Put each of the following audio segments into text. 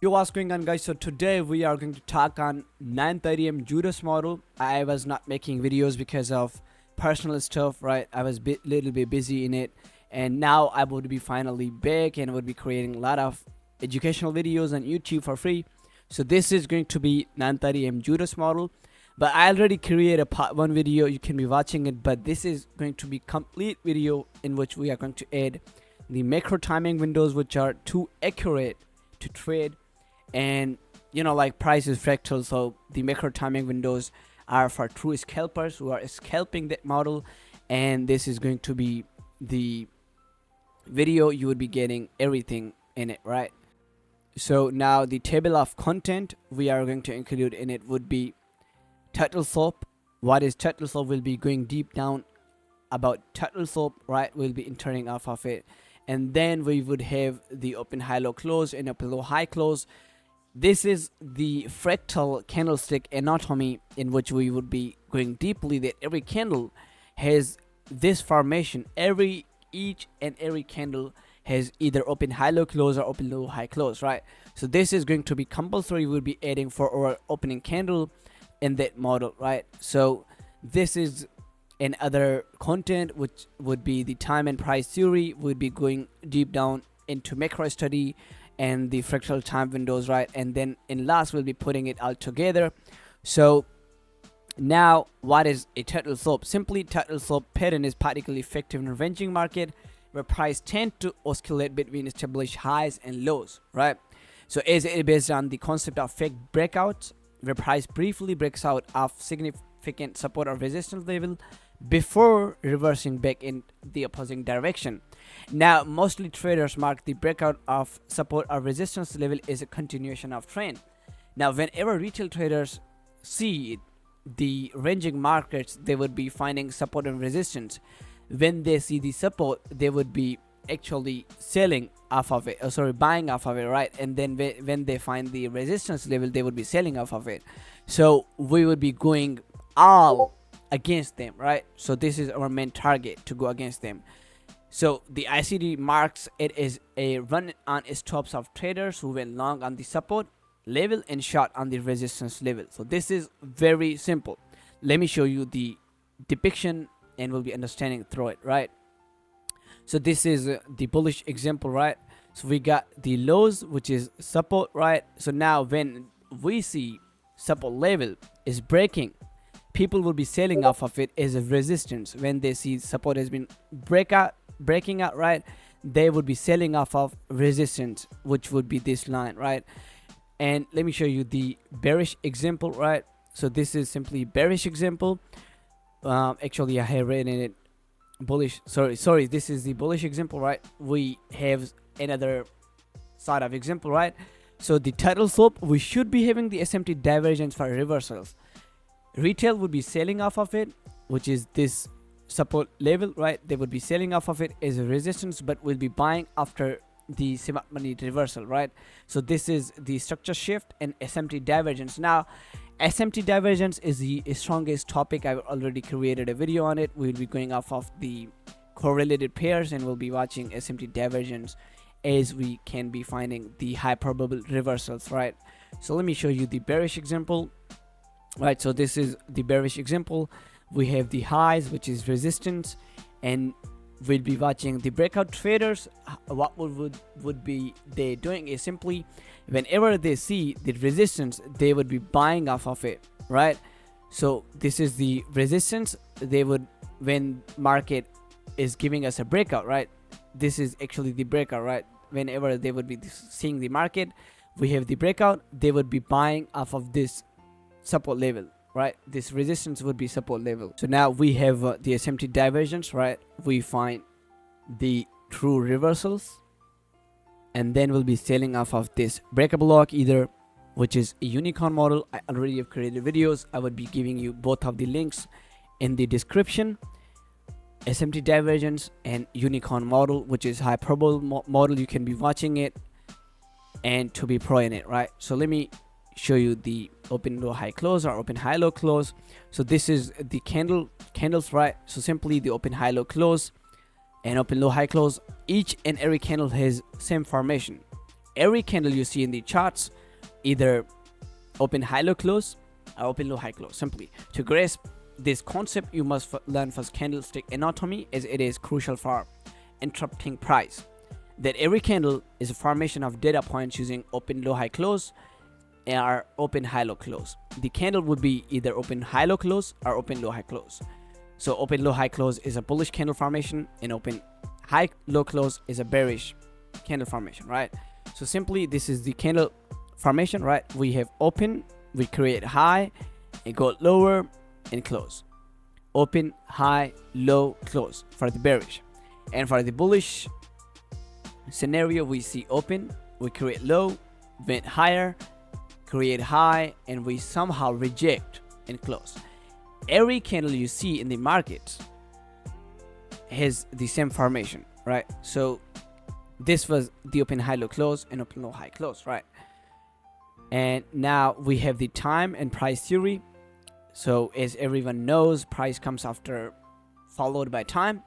Yo, what's going on, guys? So today we are going to talk on 930M Judas model. I was not making videos because of personal stuff, right? I was little bit busy in it, and now I would be finally back and would be creating a lot of educational videos on YouTube for free. So this is going to be 930M Judas model, but I already created a part 1 video. You can be watching it, but this is going to be complete video in which we are going to add the macro timing windows, which are too accurate to trade. And like price is fractal, so the macro timing windows are for true scalpers who are scalping that model. And this is going to be the video. You would be getting everything in it, right? So now the table of content we are going to include in it would be turtle soap. What is turtle soap? We'll be going deep down about turtle soap, right? We'll be entering off of it, and then we would have the open high low close and open low high close. This is the fractal candlestick anatomy in which we would be going deeply, that every candle has this formation. Each and every candle has either open high low close or open low high close, right? So this is going to be compulsory. We'll be adding for our opening candle in that model, right? So this is another content which would be the time and price theory. We'll be going deep down into macro study and the fractal time windows, right? And then in last we'll be putting it all together. So now what is a turtle soap? Simply, turtle soap pattern is particularly effective in a ranging market where price tend to oscillate between established highs and lows, right? So is it based on the concept of fake breakouts, where price briefly breaks out of significant support or resistance level before reversing back in the opposing direction. Now, mostly traders mark the breakout of support or resistance level as a continuation of trend. Now, whenever retail traders see the ranging markets, they would be finding support and resistance. When they see the support, they would be actually selling off of it, buying off of it, right? And then when they find the resistance level, they would be selling off of it. So we would be going all against them, right? So this is our main target, to go against them. So the ICT marks it as a run on stops of traders who went long on the support level and short on the resistance level. So this is very simple. Let me show you the depiction and we'll be understanding through it, right? So this is the bullish example, right? So we got the lows, which is support, right? So now when we see support level is breaking, people will be selling off of it as a resistance. When they see support has been breaking out, right, they would be selling off of resistance, which would be this line, right? And let me show you the bearish example, right? So this is simply bearish example. Actually I have written it bullish, sorry, this is the bullish example, right? We have another side of example, right? So the turtle soap, we should be having the SMT divergence for reversals. Retail would be selling off of it, which is this support level, right? They would be selling off of it as a resistance, but will be buying after the money reversal, right? So this is the structure shift and SMT divergence. Now SMT divergence is the strongest topic. I've already created a video on it. We'll be going off of the correlated pairs and we'll be watching SMT divergence as we can be finding the high probable reversals, right? So let me show you the bearish example, right? So this is the bearish example. We have the highs, which is resistance, and we'll be watching the breakout traders. What would be they doing is simply whenever they see the resistance, they would be buying off of it, right? So this is the resistance. They would, when market is giving us a breakout, right? This is actually the breakout, right? Whenever they would be seeing the market, we have the breakout, they would be buying off of this support level, right? This resistance would be support level. So now we have the SMT divergence, right? We find the true reversals, and then we'll be selling off of this breakup block either, which is a unicorn model. I already have created videos. I would be giving you both of the links in the description. SMT divergence and unicorn model, which is high probable model. You can be watching it and to be pro in it, right? So let me show you the open low high close or open high low close. So this is the candles, right? So simply the open high low close and open low high close, each and every candle has same formation. every candle you see in the charts, either open high low close or open low high close. Simply to grasp this concept, you must learn first candlestick anatomy, as it is crucial for interpreting price. That every candle is a formation of data points using open low high close or open high low close. The candle would be either open high low close or open low high close. So open low high close is a bullish candle formation, and open high low close is a bearish candle formation, right? So simply this is the candle formation, right? We have open, we create high and go lower and close. Open, high, low, close for the bearish. And for the bullish scenario, we see open, we create low, went higher, create high, and we somehow reject and close. Every candle you see in the market has the same formation, right? So this was the open high low close and open low high close, right? And now we have the time and price theory. So as everyone knows, price comes after, followed by time.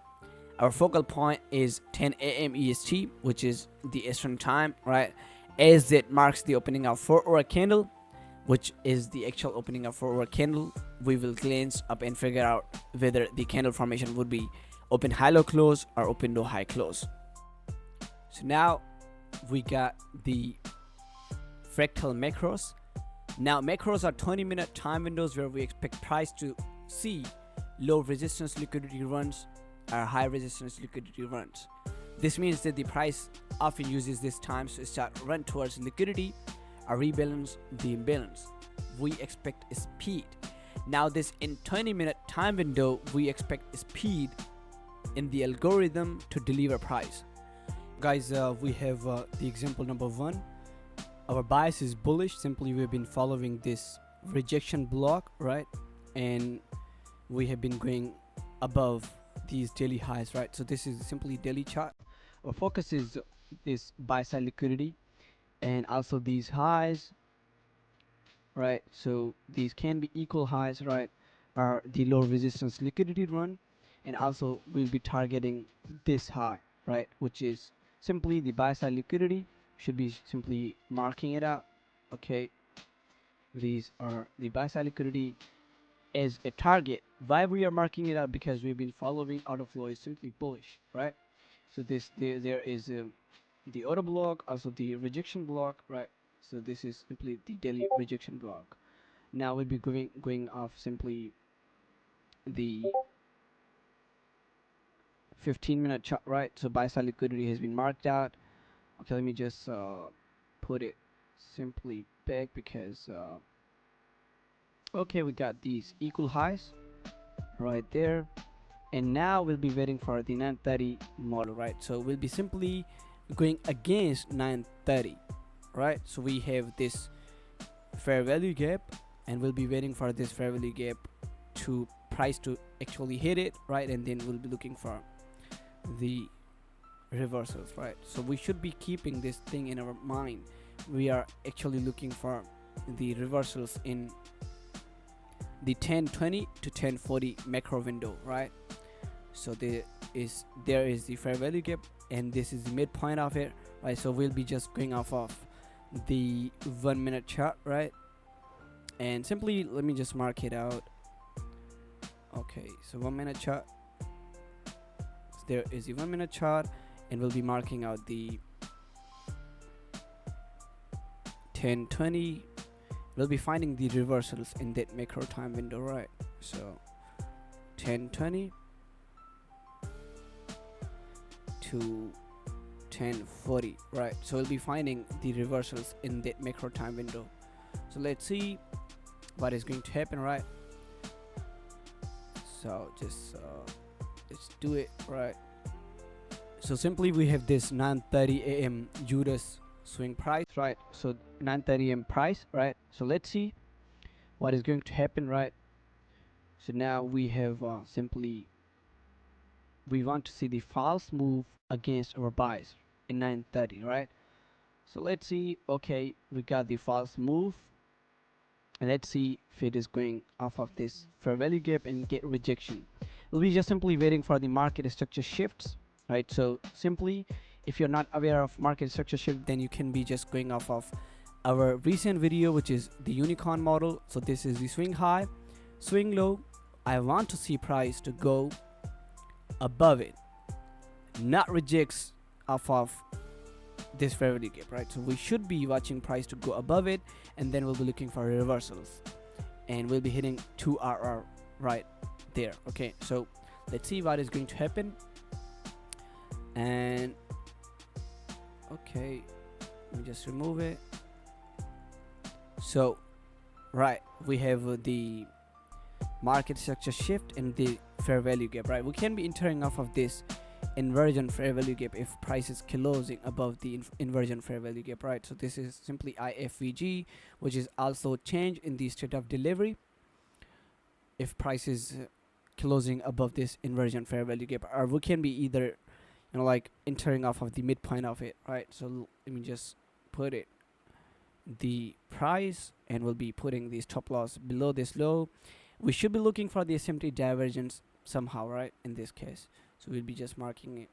Our focal point is 10 a.m. EST, which is the Eastern time, right? As that marks the opening of 4-hour candle, which is the actual opening of 4-hour candle. We will glance up and figure out whether the candle formation would be open high low close or open low high close. So now we got the fractal macros. Now macros are 20-minute time windows where we expect price to see low resistance liquidity runs or high resistance liquidity runs. This means that the price often uses this time to start run towards liquidity or rebalance the imbalance. We expect speed. Now this in 20-minute time window, we expect speed in the algorithm to deliver price. Guys, we have the example number 1. Our bias is bullish. Simply we've been following this rejection block, right? And we have been going above these daily highs, right? So this is simply daily chart. Our focus is this buy side liquidity and also these highs, right? So these can be equal highs, right? Are the low resistance liquidity run, and also we'll be targeting this high, right? Which is simply the buy side liquidity. Should be simply marking it out. Okay, these are the buy side liquidity as a target. Why we are marking it out? Because we've been following order flow is simply bullish, right? So this there is the order block, also the rejection block, right? So this is simply the daily rejection block. Now we'll be going off simply the 15-minute chart, right? So buy side liquidity has been marked out. Okay, let me just put it simply back because okay, we got these equal highs right there, and now we'll be waiting for the 930 model, right? So we'll be simply going against 930, right? So we have this fair value gap, and we'll be waiting for this fair value gap to price to actually hit it, right? And then we'll be looking for the reversals, right? So we should be keeping this thing in our mind. We are actually looking for the reversals in the 1020 to 1040 macro window, right? So there is the fair value gap, and this is the midpoint of it, right? So we'll be just going off of the 1-minute chart, right? And simply let me just mark it out. Okay, so 1-minute chart. So there is the 1-minute chart, and we'll be marking out the 1020. We'll be finding the reversals in that macro time window, right? So 1020 to 1040, right? So we'll be finding the reversals in that macro time window. So let's see what is going to happen, right? So just let's do it, right? So simply we have this 9:30 a.m. Judas swing price, right? So 9:30 a.m. price, right? So let's see what is going to happen, right? So now we have simply we want to see the false move against our buys in 9:30, right? So let's see. Okay, we got the false move, and let's see if it is going off of this fair value gap and get rejection. We'll be just simply waiting for the market structure shifts, right? So simply if you're not aware of market structure shift, then you can be just going off of our recent video, which is the unicorn model. So this is the swing high, swing low. I want to see price to go above it, not rejects off of this fair value gap, right? So we should be watching price to go above it, and then we'll be looking for reversals, and we'll be hitting 2RR right there. Okay, so let's see what is going to happen. And okay, let me just remove it. So right, we have the market structure shift and the fair value gap, right? We can be entering off of this inversion fair value gap if price is closing above the inversion fair value gap, right? So this is simply IFVG, which is also change in the state of delivery if price is closing above this inversion fair value gap. Or we can be either, you know, like entering off of the midpoint of it, right? So let me just put it the price, and we'll be putting the stop loss below this low. We should be looking for the SMT divergence somehow, right? In this case, so we'll be just marking it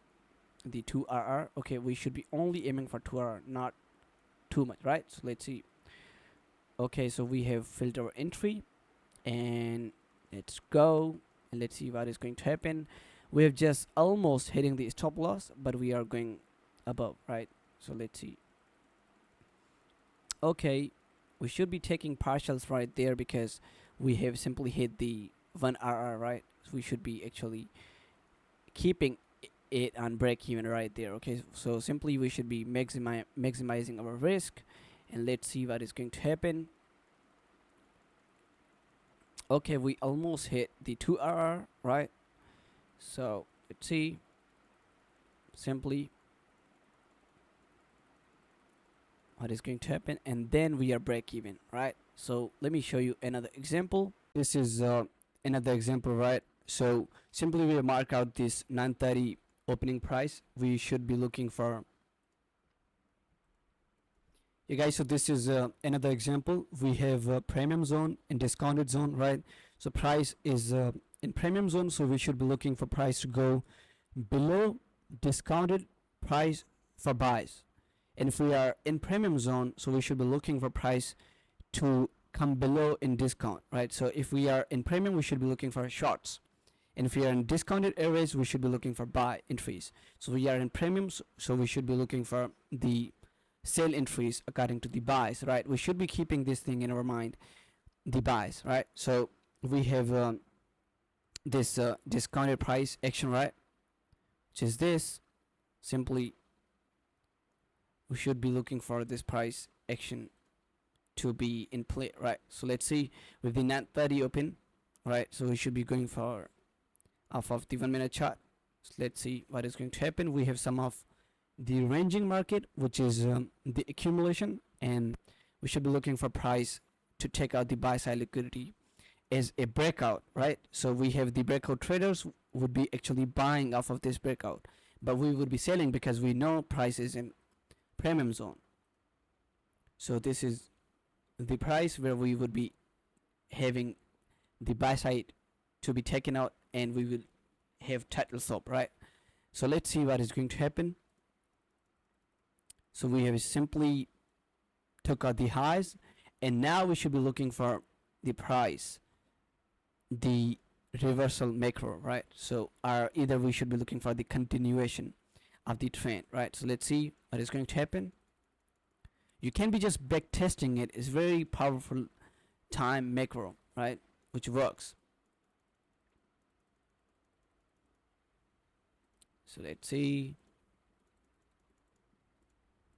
the 2RR. Okay, we should be only aiming for 2RR, not too much, right? So let's see. Okay, so we have filled our entry, and let's go, and let's see what is going to happen. We have just almost hitting the stop loss, but we are going above, right? So let's see. Okay, we should be taking partials right there because we have simply hit the 1RR, right? So we should be actually keeping it on break even right there. Okay, so simply we should be maximizing our risk, and let's see what is going to happen. Okay, we almost hit the 2RR, right? So let's see. Simply what is going to happen, and then we are break even, right? So let me show you another example. This is another example, right? So simply we mark out this 930 opening price. We should be looking for, yeah guys, so this is another example. We have a premium zone and discounted zone, right? So price is in premium zone, so we should be looking for price to go below discounted price for buys. And if we are in premium zone, so we should be looking for price to come below in discount, right? So if we are in premium, we should be looking for shorts, and if we are in discounted areas, we should be looking for buy entries. So we are in premiums, so we should be looking for the sell entries according to the buys, right? We should be keeping this thing in our mind, the buys, right? So we have this discounted price action, right, which is this. Simply we should be looking for this price action to be in play, right? So let's see, with the 930 open, right? So we should be going for off of the 1 minute chart. So let's see what is going to happen. We have some of the ranging market, which is the accumulation, and we should be looking for price to take out the buy side liquidity as a breakout, right? So we have the breakout traders would be actually buying off of this breakout, but we would be selling because we know price is in premium zone. So this is the price where we would be having the buy side to be taken out, and we will have title stop, right? So let's see what is going to happen. So we have simply took out the highs, and now we should be looking for the price, the reversal macro, right? So either we should be looking for the continuation of the trend, right? So let's see what is going to happen. You can be just back testing it. It's very powerful time macro, right, which works. So let's see.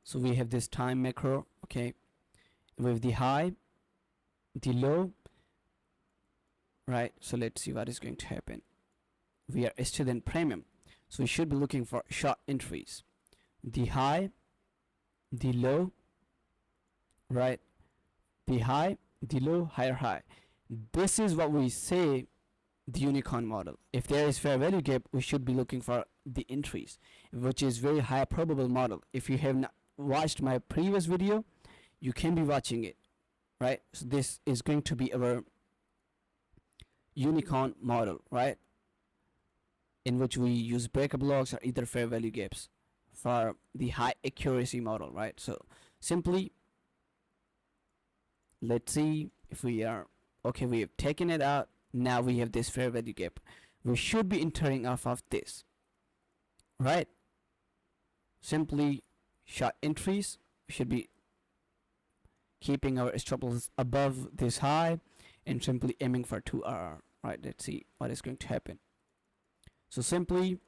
So we have this time macro, okay, with the high, the low, right? So let's see what is going to happen. We are still in premium, so we should be looking for short entries. The high, the low, right? The high, the low, higher high. This is what we say the unicorn model. If there is fair value gap, we should be looking for the entries, which is very high probable model. If you have not watched my previous video, you can be watching it, right? So this is going to be our unicorn model, right, in which we use breakup blocks or either fair value gaps, for the high accuracy model, right? So simply, let's see if we are okay. We have taken it out. Now we have this fair value gap. We should be entering off of this, right? Simply short entries. We should be keeping our stop loss above this high and simply aiming for 2RR, right? Let's see what is going to happen. So simply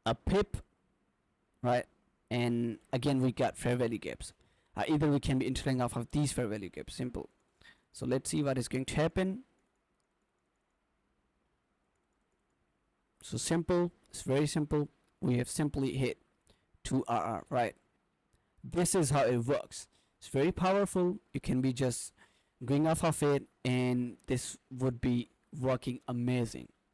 a pip, right? And again we got fair value gaps. Either we can be entering off of these fair value gaps. Simple. So let's see what is going to happen. So simple, it's very simple. We have simply hit 2RR, right? This is how it works. It's very powerful. You can be just going off of it, and this would be working amazing.